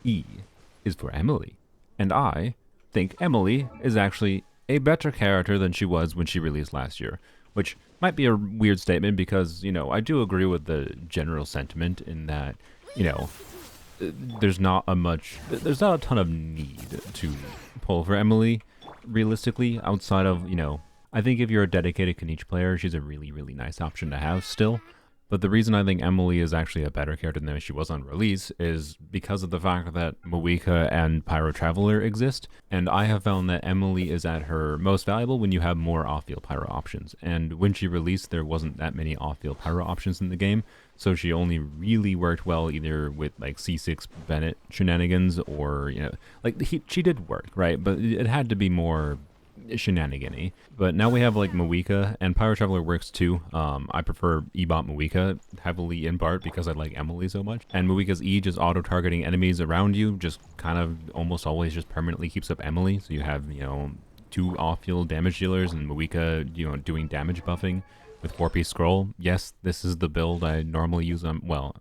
E is for Emilie. And I think Emilie is actually a better character than she was when she released last year, which might be a weird statement because, I do agree with the general sentiment in that, there's not a ton of need to pull for Emilie, realistically, outside of, I think if you're a dedicated Knight player, she's a really, really nice option to have still. But the reason I think Emilie is actually a better character than she was on release is because of the fact that Moika and Pyro Traveler exist, and I have found that Emilie is at her most valuable when you have more off-field Pyro options. And when she released, there wasn't that many off-field Pyro options in the game, so she only really worked well either with like C6 Bennett shenanigans or, she did work, right? But it had to be more shenanigan-y. But now we have like Moika, and Pyro Traveler works too. I prefer E-Bot Moika heavily in part because I like Emilie so much. And Moika's E just auto-targeting enemies around you, just kind of almost always just permanently keeps up Emilie. So you have, two off-field damage dealers and Moika, doing damage buffing with 4-piece scroll. Yes, this is the build I normally use on, well,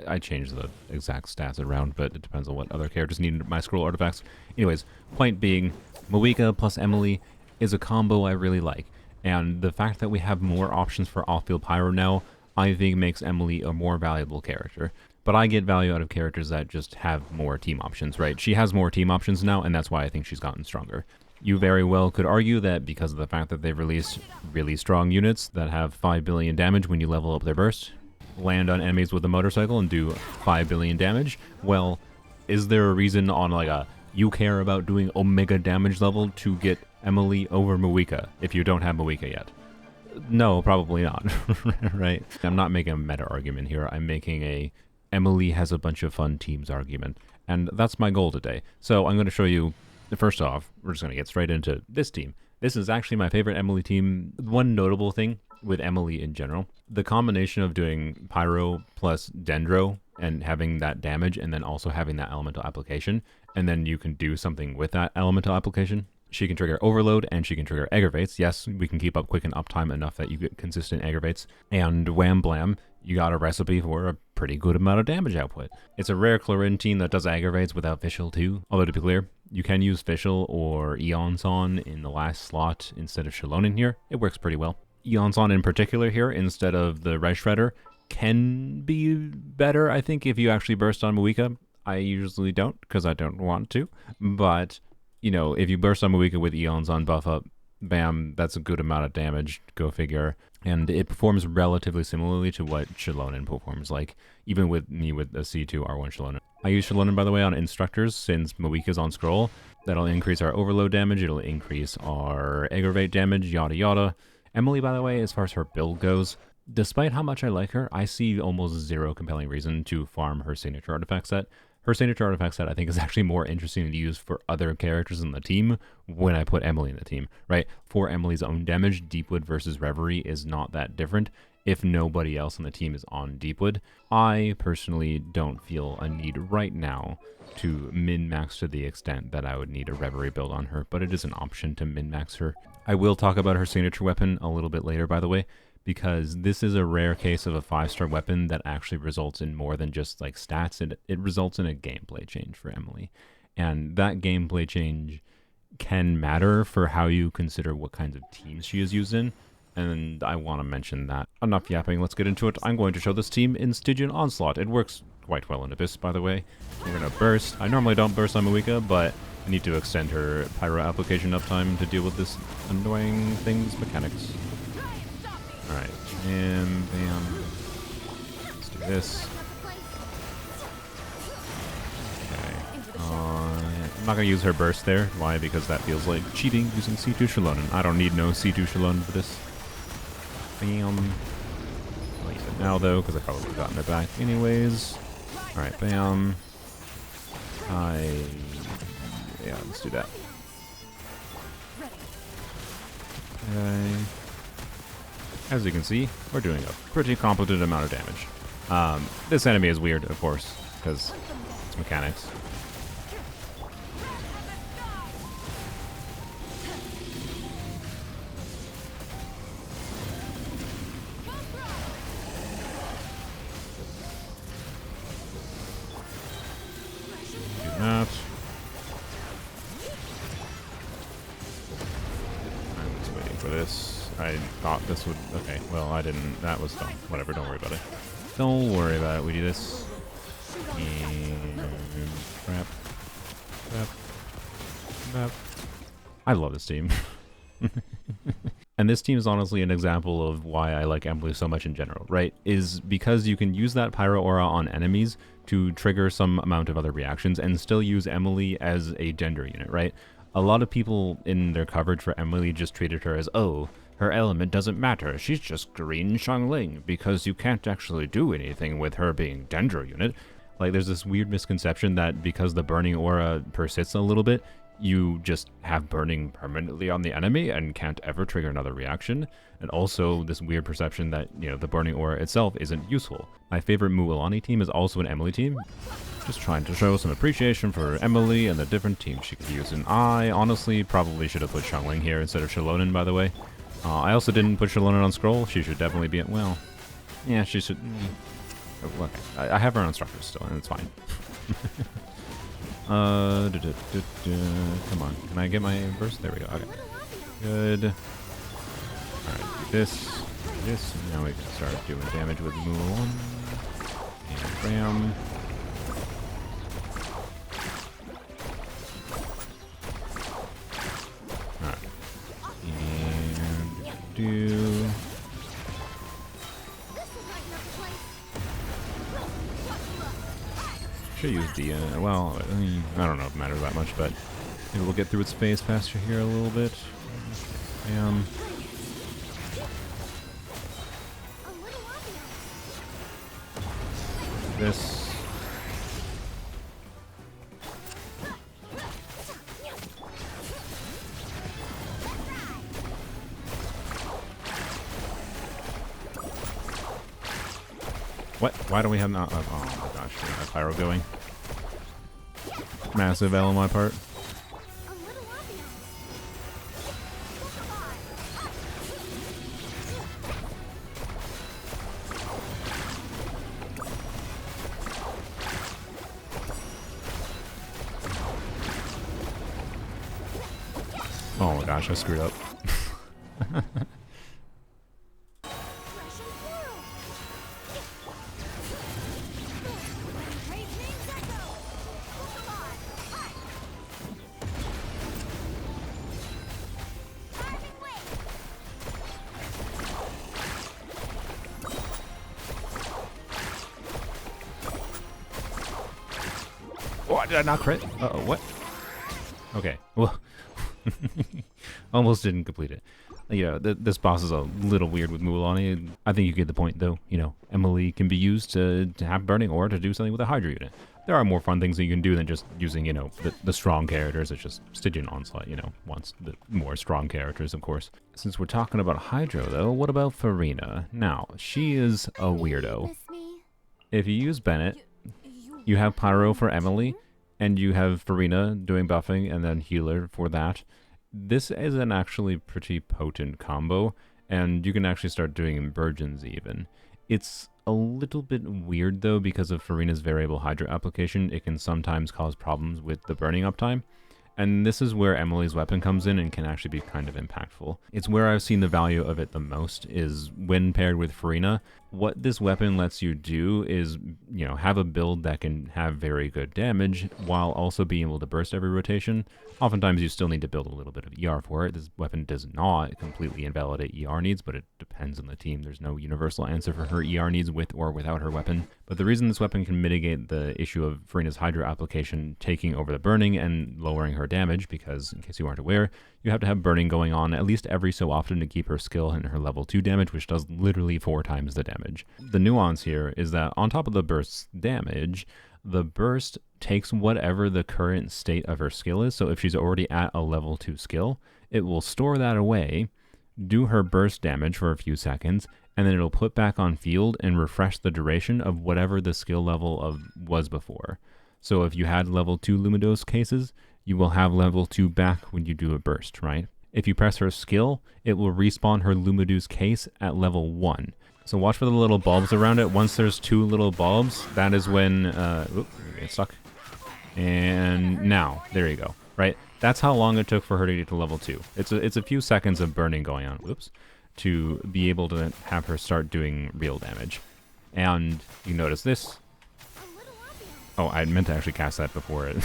I change the exact stats around, but it depends on what other characters need my scroll artifacts. Anyways, point being, Moika plus Emilie is a combo I really like, and the fact that we have more options for off-field Pyro now, I think makes Emilie a more valuable character. But I get value out of characters that just have more team options, right? She has more team options now, and that's why I think she's gotten stronger. You very well could argue that because of the fact that they've released really strong units that have 5 billion damage when you level up their burst, land on enemies with a motorcycle and do 5 billion damage, well, is there a reason on like a you care about doing omega damage level to get Emilie over Moika if you don't have Moika yet? No, probably not, right? I'm not making a meta argument here. I'm making a Emilie has a bunch of fun teams argument, and that's my goal today. So I'm going to show you, first off, we're just going to get straight into this team. This is actually my favorite Emilie team. One notable thing with Emilie in general, the combination of doing Pyro plus Dendro and having that damage and then also having that elemental application, and then you can do something with that elemental application. She can trigger Overload and she can trigger Aggravates. Yes, we can keep up quick and uptime enough that you get consistent Aggravates. And wham blam, you got a recipe for a pretty good amount of damage output. It's a rare Clorinde team that does Aggravates without Fischl too. Although to be clear, you can use Fischl or Iansan in the last slot instead of Shallonen here. It works pretty well. Iansan in particular here instead of the Red Shredder can be better, I think, if you actually burst on Moika. I usually don't because I don't want to, but if you burst on Moika with Iansan buff up, bam, that's a good amount of damage, go figure. And it performs relatively similarly to what Shallonen performs like, even with me with a C2 R1 Shallonen. I use Shallonen, by the way, on Instructors since Moika's on scroll. That'll increase our Overload damage, it'll increase our Aggravate damage, yada yada. Emilie, by the way, as far as her build goes, despite how much I like her, I see almost zero compelling reason to farm her signature artifact set. Her signature artifact set, I think, is actually more interesting to use for other characters in the team when I put Emilie in the team, right? For Emilie's own damage, Deepwood versus Reverie is not that different if nobody else on the team is on Deepwood. I personally don't feel a need right now to min-max to the extent that I would need a Reverie build on her, but it is an option to min-max her. I will talk about her signature weapon a little bit later, by the way, because this is a rare case of a 5-star weapon that actually results in more than just like stats. It results in a gameplay change for Emilie. And that gameplay change can matter for how you consider what kinds of teams she is used in. And I want to mention that. Enough yapping, let's get into it. I'm going to show this team in Stygian Onslaught. It works quite well in Abyss, by the way. We're going to burst. I normally don't burst on Moika, but I need to extend her Pyro application uptime to deal with this annoying thing's mechanics. Alright, bam, bam. Let's do this. Okay. I'm not going to use her burst there. Why? Because that feels like cheating using C2 Shallonen. I don't need no C2 Shallonen for this. Bam. I'll use it now, though, because I probably gotten it back anyways. Alright, bam. Yeah, let's do that. Okay. As you can see, we're doing a pretty competent amount of damage. This enemy is weird, of course, because it's mechanics. Do I thought this would... Okay, well, I didn't. That was dumb. Whatever, don't worry about it. Don't worry about it. We do this. And... Crap. Crap. Crap. I love this team. And this team is honestly an example of why I like Emilie so much in general, right? Is because you can use that Pyro aura on enemies to trigger some amount of other reactions and still use Emilie as a gender unit, right? A lot of people in their coverage for Emilie just treated her as, oh, her element doesn't matter, she's just green Xiangling, because you can't actually do anything with her being gender unit. Like, there's this weird misconception that because the burning aura persists a little bit, you just have burning permanently on the enemy and can't ever trigger another reaction. And also this weird perception that, you know, the burning aura itself isn't useful. My favorite Mualani team is also an Emilie team. Just trying to show some appreciation for Emilie and the different teams she could use. And I honestly probably should have put Xiangling here instead of Xilonen, by the way. I also didn't put Xilonen on scroll. She should definitely be at, well, yeah, she should. Look, I have her on structures still, and it's fine. Come on, can I get my burst? There we go. Okay, good. All right, do this, this. And now we can start doing damage with Mualani. And bam. All right, and do. Should use the, well, I don't know if it matters that much, but maybe we'll get through its phase faster here a little bit. Bam. This. What? Why do we have not? Oh my gosh, we have Pyro going. Massive L on my part. Oh my gosh, I screwed up. Oh, did I not crit? Uh-oh, what? Okay, well, almost didn't complete it. You know, this boss is a little weird with Mualani. I think you get the point, though. You know, Emilie can be used to have burning or to do something with a Hydra unit. There are more fun things that you can do than just using, you know, the strong characters. It's just Stygian Onslaught, you know, wants the more strong characters, of course. Since we're talking about Hydra, though, what about Furina? Now, she is a weirdo. If you use Bennett, you have Pyro for Emilie, and you have Furina doing buffing and then healer for that. This is an actually pretty potent combo, and you can actually start doing inversions even. It's a little bit weird though, because of Furina's variable Hydra application. It can sometimes cause problems with the burning uptime. And this is where Emilie's weapon comes in and can actually be kind of impactful. It's where I've seen the value of it the most, is when paired with Furina. What this weapon lets you do is, you know, have a build that can have very good damage while also being able to burst every rotation. Oftentimes you still need to build a little bit of ER for it. This weapon does not completely invalidate ER needs, but it depends on the team. There's no universal answer for her ER needs with or without her weapon. But the reason this weapon can mitigate the issue of Furina's Hydra application taking over the burning and lowering her damage, because in case you aren't aware, you have to have burning going on at least every so often to keep her skill and her level 2 damage, which does literally 4 times the damage. The nuance here is that on top of the burst's damage, the burst takes whatever the current state of her skill is. So if she's already at a level 2 skill, it will store that away, do her burst damage for a few seconds, and then it'll put back on field and refresh the duration of whatever the skill level was before. So if you had level 2 Luminous cases, you will have level 2 back when you do a burst, right? If you press her skill, it will respawn her Luminous case at level 1. So watch for the little bulbs around it. Once there's 2 little bulbs, that is when, oops, get stuck. And now, there you go, right? That's how long it took for her to get to level 2. It's a few seconds of burning going on. Whoops. to be able to have her start doing real damage. And you notice this. Oh, I meant to actually cast that before it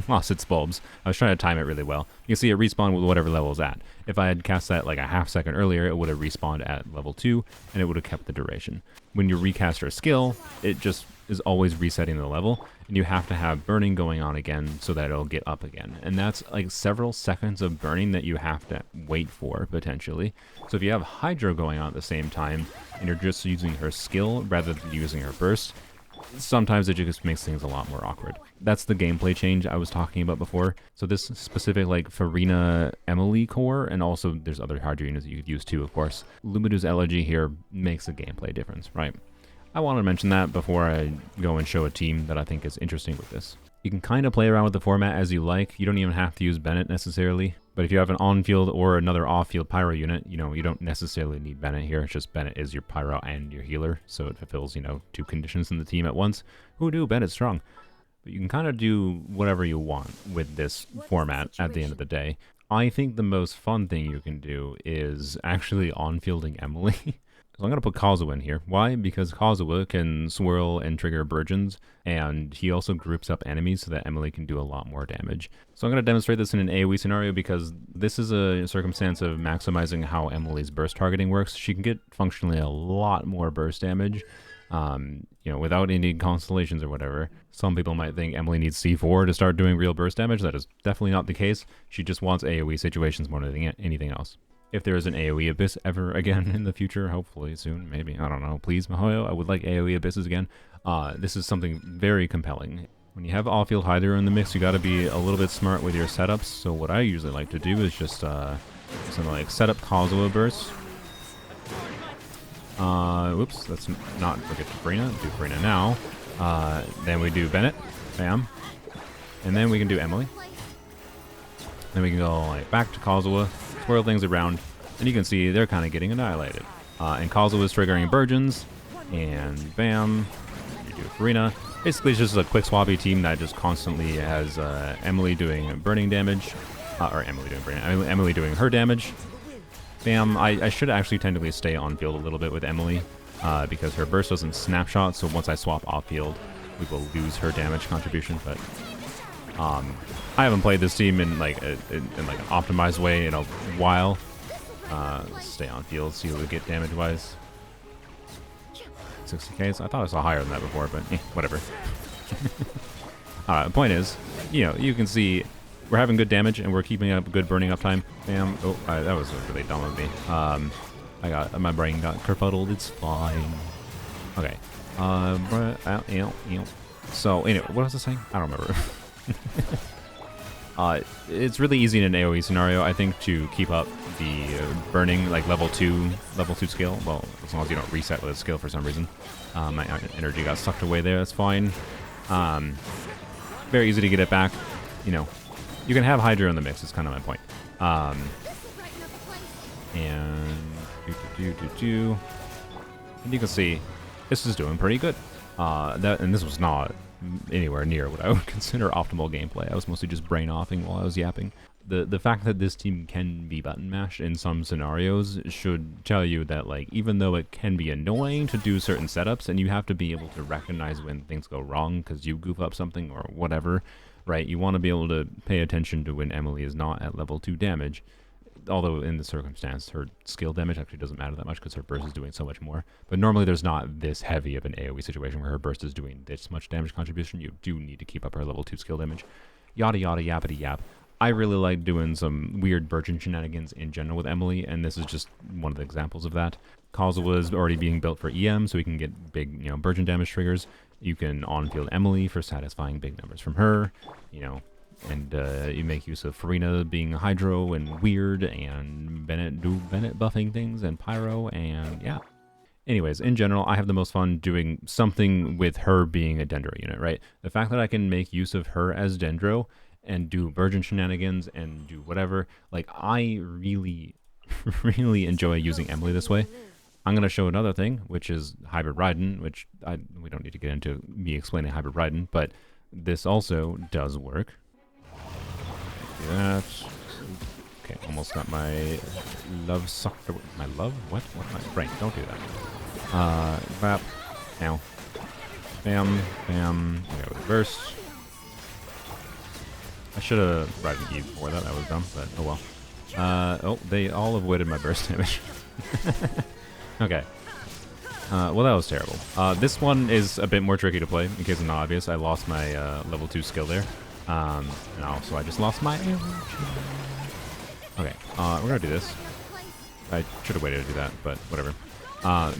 lost its bulbs. I was trying to time it really well. You can see it respawn with whatever level it's at. If I had cast that like a half second earlier, it would have respawned at level 2, and it would have kept the duration. When you recast her skill, it just is always resetting the level, and you have to have burning going on again so that it'll get up again. And that's like several seconds of burning that you have to wait for, potentially. So if you have Hydro going on at the same time, and you're just using her skill rather than using her burst, sometimes it just makes things a lot more awkward. That's the gameplay change I was talking about before. So this specific like Furina Emilie core, and also there's other Hydro units that you could use too, of course. Lumidu's Elegy here makes a gameplay difference, right? I want to mention that before I go and show a team that I think is interesting with this. You can kind of play around with the format as you like. You don't even have to use Bennett necessarily. But if you have an on-field or another off-field Pyro unit, you know, you don't necessarily need Bennett here. It's just Bennett is your Pyro and your healer, so it fulfills, you know, 2 conditions in the team at once. Who knew Bennett's strong? But you can kind of do whatever you want with this format at the end of the day. I think the most fun thing you can do is actually on-fielding Emilie. So I'm going to put Kazuha in here. Why? Because Kazuha can swirl and trigger Burgeons, and he also groups up enemies so that Emilie can do a lot more damage. So I'm going to demonstrate this in an AoE scenario because this is a circumstance of maximizing how Emilie's burst targeting works. She can get functionally a lot more burst damage, you know, without any constellations or whatever. Some people might think Emilie needs C4 to start doing real burst damage. That is definitely not the case. She just wants AoE situations more than anything else. If there is an AoE Abyss ever again in the future, hopefully soon, maybe, I don't know, please, Mihoyo, I would like AoE Abysses again. This is something very compelling. When you have off-field Hydro in the mix, you gotta be a little bit smart with your setups, so what I usually like to do is just, something like set up Kazuha Burst. Whoops, let's not forget to Furina, do Furina now. Then we do Bennett, bam. And then we can do Emilie. Then we can go like back to Kazuha, swirl things around, and you can see they're kind of getting annihilated. And Kazuha is triggering Burgeons, and bam, you do Furina. Basically, it's just a quick swappy team that just constantly has Emilie doing burning damage, or Emilie doing burning, Emilie doing her damage. Bam, I should actually technically stay on field a little bit with Emilie, because her burst doesn't snapshot, so once I swap off field, we will lose her damage contribution, but I haven't played this team in like an optimized way in a while. Let's stay on field, see what we get damage wise. 60k, so I thought I saw higher than that before, but whatever. The point is, you know, you can see we're having good damage and we're keeping up good burning uptime. Bam. Oh, that was really dumb of me. My brain got kerfuddled. It's fine. Okay. So anyway, what was I saying? I don't remember. It's really easy in an AoE scenario, I think, to keep up the burning, like level 2 skill. Well, as long as you don't reset with a skill for some reason. My energy got sucked away there, that's fine. Very easy to get it back. You know, you can have Hydro in the mix, is kind of my point. And you can see this is doing pretty good. And this was not anywhere near what I would consider optimal gameplay. I was mostly just brain offing while I was yapping. The fact that this team can be button mashed in some scenarios should tell you that, like, even though it can be annoying to do certain setups and you have to be able to recognize when things go wrong because you goof up something or whatever, right? You want to be able to pay attention to when Emilie is not at level 2 damage. Although in the circumstance, her skill damage actually doesn't matter that much because her burst is doing so much more. But normally there's not this heavy of an AoE situation where her burst is doing this much damage contribution. You do need to keep up her level 2 skill damage. Yada yada yappity yap. I really like doing some weird Burgeon shenanigans in general with Emilie, and this is just one of the examples of that. Kazuha is already being built for EM, so we can get big, you know, Burgeon damage triggers. You can on-field Emilie for satisfying big numbers from her, you know. And you make use of Furina being Hydro and weird, and Bennett buffing things, and Pyro, and yeah. Anyways, in general, I have the most fun doing something with her being a Dendro unit, right? The fact that I can make use of her as Dendro and do Burgeon shenanigans and do whatever, like, I really, really enjoy using Emilie this way. I'm going to show another thing, which is Hybrid Raiden, which we don't need to get into me explaining Hybrid Raiden, but this also does work. Do that. Okay, almost got my love sucked away. My love? What? What? My brain. Don't do that. Bap. Now. Bam. Bam. I got a burst. I should have Raiden E before that. That was dumb, but oh well. Oh, they all avoided my burst damage. Okay. Well, that was terrible. This one is a bit more tricky to play, in case it's not obvious. I lost my level 2 skill there. And also I just lost my... Okay, we're gonna do this. I should have waited to do that, but whatever.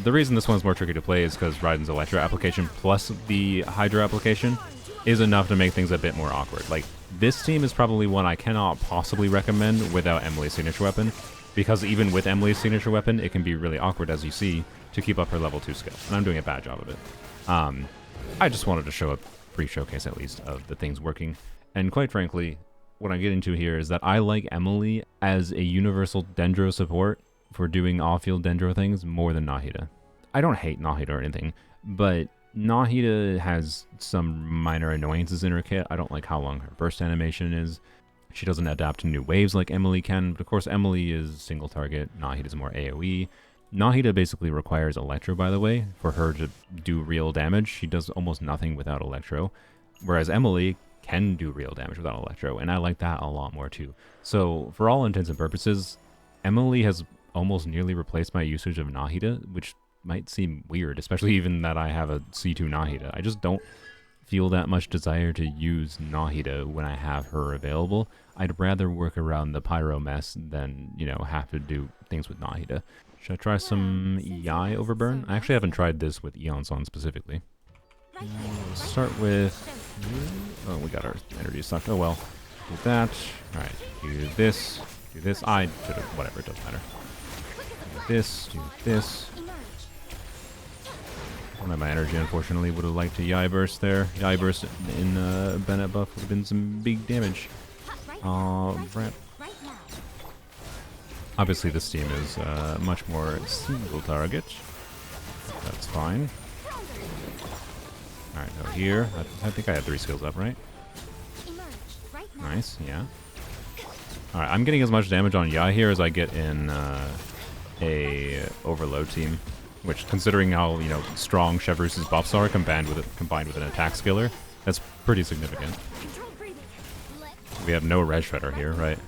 The reason this one's more tricky to play is because Raiden's Electro application plus the Hydro application is enough to make things a bit more awkward. Like, this team is probably one I cannot possibly recommend without Emilie's signature weapon, because even with Emilie's signature weapon, it can be really awkward, as you see, to keep up her level 2 skill, and I'm doing a bad job of it. I just wanted to show a brief showcase, at least, of the things working, and quite frankly, what I get into here is that I like Emilie as a universal Dendro support for doing off-field Dendro things more than Nahida. I don't hate Nahida or anything, but Nahida has some minor annoyances in her kit. I don't like how long her burst animation is. She doesn't adapt to new waves like Emilie can, but of course Emilie is single target, Nahida's more AoE. Nahida basically requires Electro, by the way, for her to do real damage. She does almost nothing without Electro, whereas Emilie can do real damage without Electro, and I like that a lot more too. So for all intents and purposes, Emilie has almost nearly replaced my usage of Nahida, which might seem weird, especially even that I have a C2 Nahida. I just don't feel that much desire to use Nahida when I have her available. I'd rather work around the Pyro mess than, you know, have to do things with Nahida. Should I try some Yae Overburn? I actually haven't tried this with Iansan specifically. Let's start with... Oh, we got our energy sucked. Oh well. Do that. Alright, do this. Do this. I should have... Whatever, it doesn't matter. Do this. Do this. I don't have my energy, unfortunately. Would have liked to Yae Burst there. Yae Burst in Bennett buff would have been some big damage. Right. Obviously, this team is much more single target. That's fine. Alright, go here. I think I had 3 skills up, right? Nice, yeah. Alright, I'm getting as much damage on Yae here as I get in a Overload team. Which, considering how, you know, strong Chevreus's buffs are combined with an attack skiller, that's pretty significant. We have no Red Shredder here, right?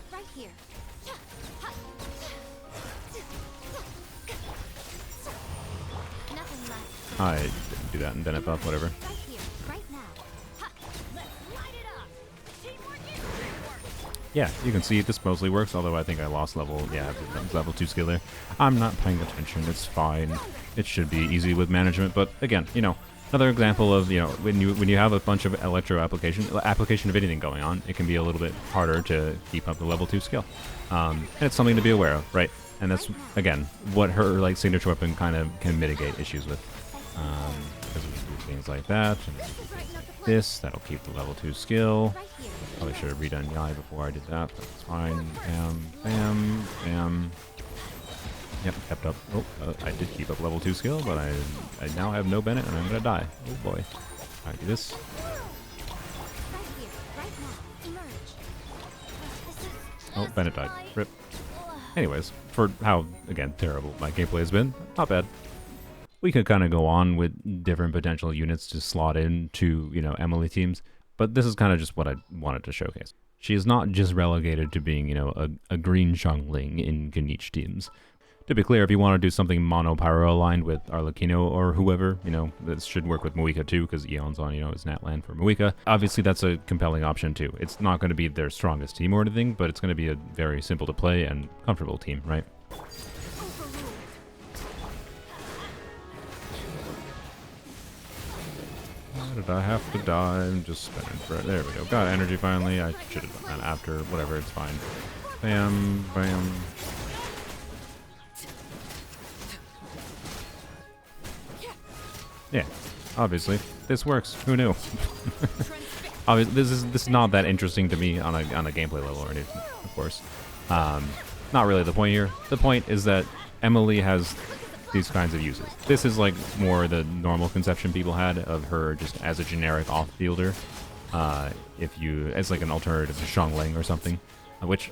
I didn't do that in Bennett buff, whatever. Yeah, you can see this mostly works, although I think I lost level 2 skill there. I'm not paying attention, it's fine. It should be easy with management, but again, you know, another example of, you know, when you have a bunch of Electro application of anything going on, it can be a little bit harder to keep up the level 2 skill. And it's something to be aware of, right? And that's, again, what her, like, signature weapon kind of can mitigate issues with. Because we can do things like that, and this, that'll keep the level 2 skill. Probably should have redone Yae before I did that, but it's fine. Bam, bam, bam. Yep, kept up. Oh, I did keep up level 2 skill, but I now have no Bennett, and I'm gonna die. Oh boy. Alright, do this. Oh, Bennett died. Rip. Anyways, for how, again, terrible my gameplay has been, not bad. We could kind of go on with different potential units to slot into, you know, Emilie teams, but this is kind of just what I wanted to showcase. She is not just relegated to being, you know, a green Xiangling in Geniche teams. To be clear, if you want to do something mono Pyro aligned with Arlecchino or whoever, you know, this should work with Muika too, because Iansan, you know, is Natlan for Muika. Obviously, that's a compelling option too. It's not going to be their strongest team or anything, but it's going to be a very simple to play and comfortable team, right? Why did I have to die? I'm just spinning for it. There we go. Got energy finally. I should have done that after. Whatever, it's fine. Bam, bam. Yeah, obviously this works. Who knew? Obviously, this is not that interesting to me on a gameplay level or anything, of course. Not really the point here. The point is that Emilie has these kinds of uses. This is like more the normal conception people had of her just as a generic off-fielder. If you, as like an alternative to Xiangling or something, which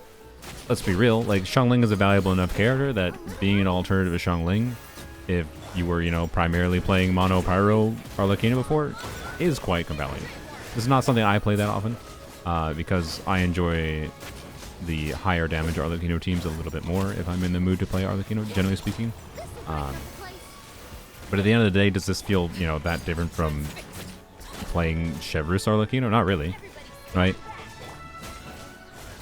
let's be real, like, Xiangling is a valuable enough character that being an alternative to Xiangling, if you were, you know, primarily playing Mono Pyro Arlecchino before, is quite compelling. This is not something I play that often, because I enjoy the higher damage Arlecchino teams a little bit more if I'm in the mood to play Arlecchino, generally speaking. But at the end of the day, does this feel, you know, that different from playing Chevrus Arlecchino? Not really, right?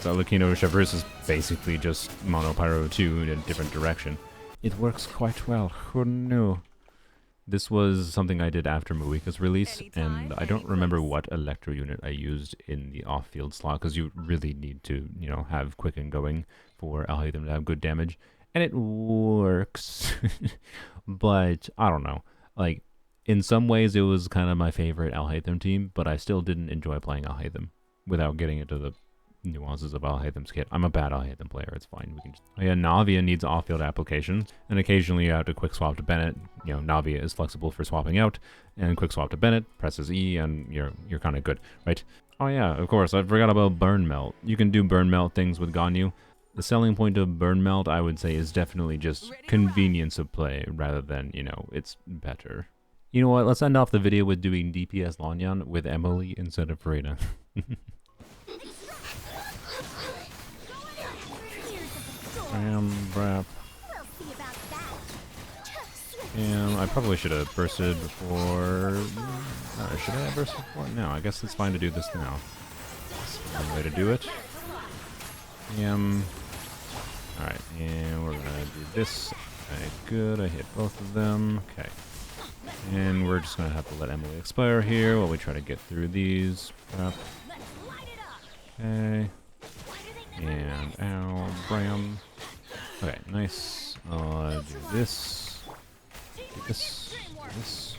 So Arlecchino Chevrus is basically just Mono Pyro 2 in a different direction. It works quite well. Who knew? This was something I did after Muika's release, and I don't remember what Electro unit I used in the off-field slot, because you really need to, you know, have Quicken going for Alhaitham to have good damage. And it works. But, I don't know. Like, in some ways it was kind of my favorite Alhaitham team, but I still didn't enjoy playing Alhaitham without getting into the nuances of Alhaitham's kit. I'm a bad Alhaitham player, it's fine. We can just... Oh yeah, Navia needs off-field applications, and occasionally you have to quick swap to Bennett. You know, Navia is flexible for swapping out, and quick swap to Bennett, presses E, and you're kind of good, right? Oh yeah, of course, I forgot about Burn Melt. You can do Burn Melt things with Ganyu. The selling point of Burn Melt, I would say, is definitely just convenience of play, rather than, you know, it's better. You know what, let's end off the video with doing DPS Lanyan with Emilie instead of Furina. Brap. And I probably should have bursted before... should I have bursted before? No, I guess it's fine to do this now. That's one way to do it. Alright, and we're gonna do this. Okay, good, I hit both of them. Okay. And we're just gonna have to let Emilie expire here while we try to get through these. Okay. And ow, bram. Okay, nice. Do this. Do this. Do this.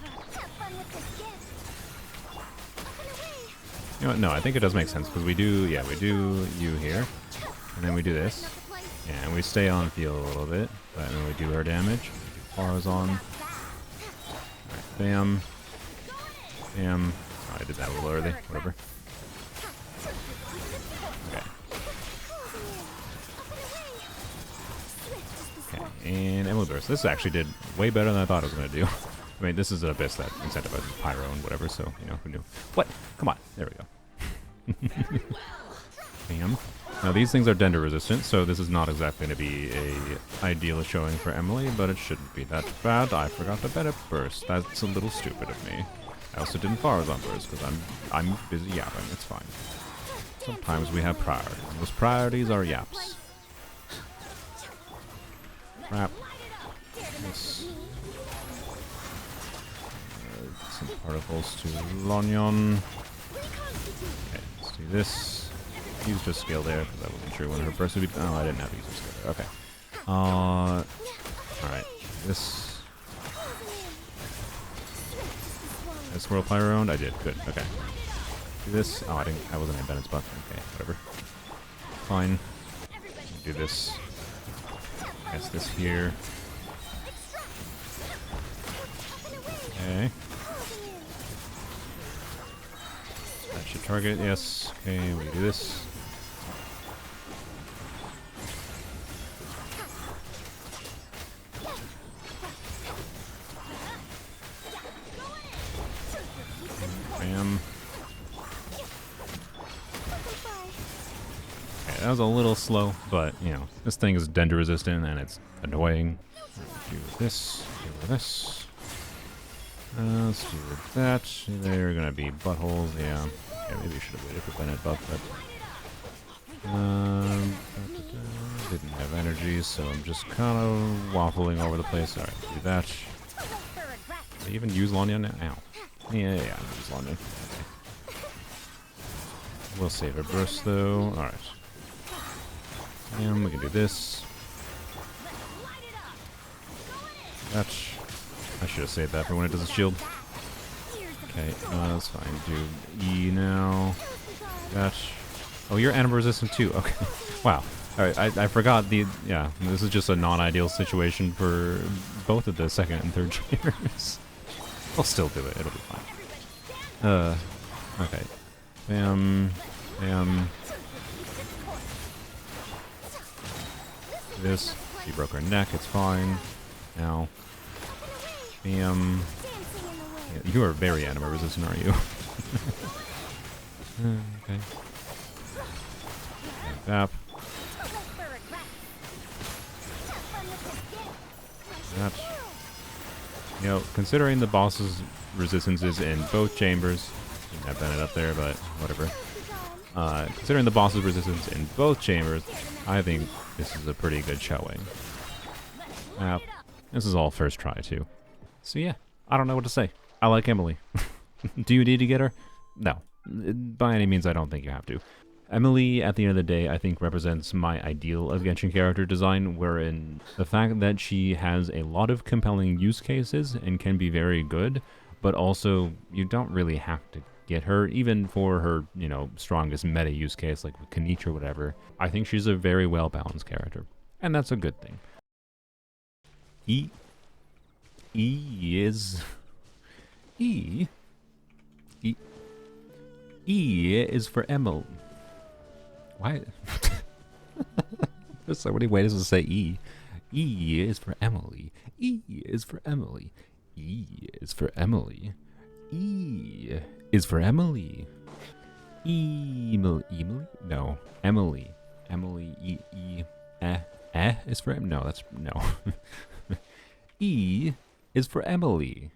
You know what? No, I think it does make sense because we do you here. And then we do this. And we stay on field a little bit. But then we do our damage. Bars on. Alright, bam. Bam. Oh, I did that a little early. Whatever. And Emilie Burst. This actually did way better than I thought it was going to do. I mean, this is an Abyss that incentivizes Pyro and whatever, so, you know, who knew? What? Come on. There we go. Bam. Now, these things are Dender resistant, so this is not exactly going to be a ideal showing for Emilie, but it shouldn't be that bad. I forgot to Bennett Burst. That's a little stupid of me. I also didn't Farazan Burst, because I'm busy yapping. It's fine. Sometimes we have priorities. Those priorities are yaps. Crap. Yes. Some particles to Lanyan. Okay, let's do this. Use just skill there, because I wasn't sure when her burst would be. Oh, I didn't have to use her skill there. Okay. Alright. This. Did I swirl Pyro around? I did. Good. Okay. Do this. Oh, I wasn't in Bennett's butt. Okay, whatever. Fine. Do this. Guess this here. Okay. That should target, yes. Okay, we do this. Bam. Okay, that was a little slow, but, you know, this thing is Dender resistant and it's annoying. Do this, do this. Let's do that. They're gonna be buttholes, yeah. Yeah, maybe we should have waited for Bennett buff, but... didn't have energy, so I'm just kind of waffling over the place. Alright, do that. Did I even use Lanyan now? Ow. Yeah, I use Lanyan. Okay. We'll save our burst, though. Alright. And we can do this. That. I should have saved that for when it does a shield. Okay, that's fine. Do E now. That. Oh, you're animal resistant too. Okay. Wow. Alright, I forgot the... Yeah, this is just a non-ideal situation for both of the second and third tiers. I'll still do it. It'll be fine. Okay. Bam. Bam. This. She broke her neck. It's fine. Now. Bam. Yeah, you are very anima resistant, aren't you? Okay. That. That. You know, considering the boss's resistances in both chambers, didn't have Bennett up there, but whatever. Considering the boss's resistance in both chambers, I think this is a pretty good showing. This is all first try, too. So yeah, I don't know what to say. I like Emilie. Do you need to get her? No. By any means, I don't think you have to. Emilie, at the end of the day, I think represents my ideal of Genshin character design, wherein the fact that she has a lot of compelling use cases and can be very good, but also you don't really have to get her, even for her, you know, strongest meta use case, like with Kanichi or whatever. I think she's a very well-balanced character, and that's a good thing. E is for Emilie. Why? There's so many ways to say E. E is for Emilie. E is for Emilie. E is for Emilie. E is for Emilie. Emilie? No. Emilie. Emilie. Is for no. That's no. E is for Emilie.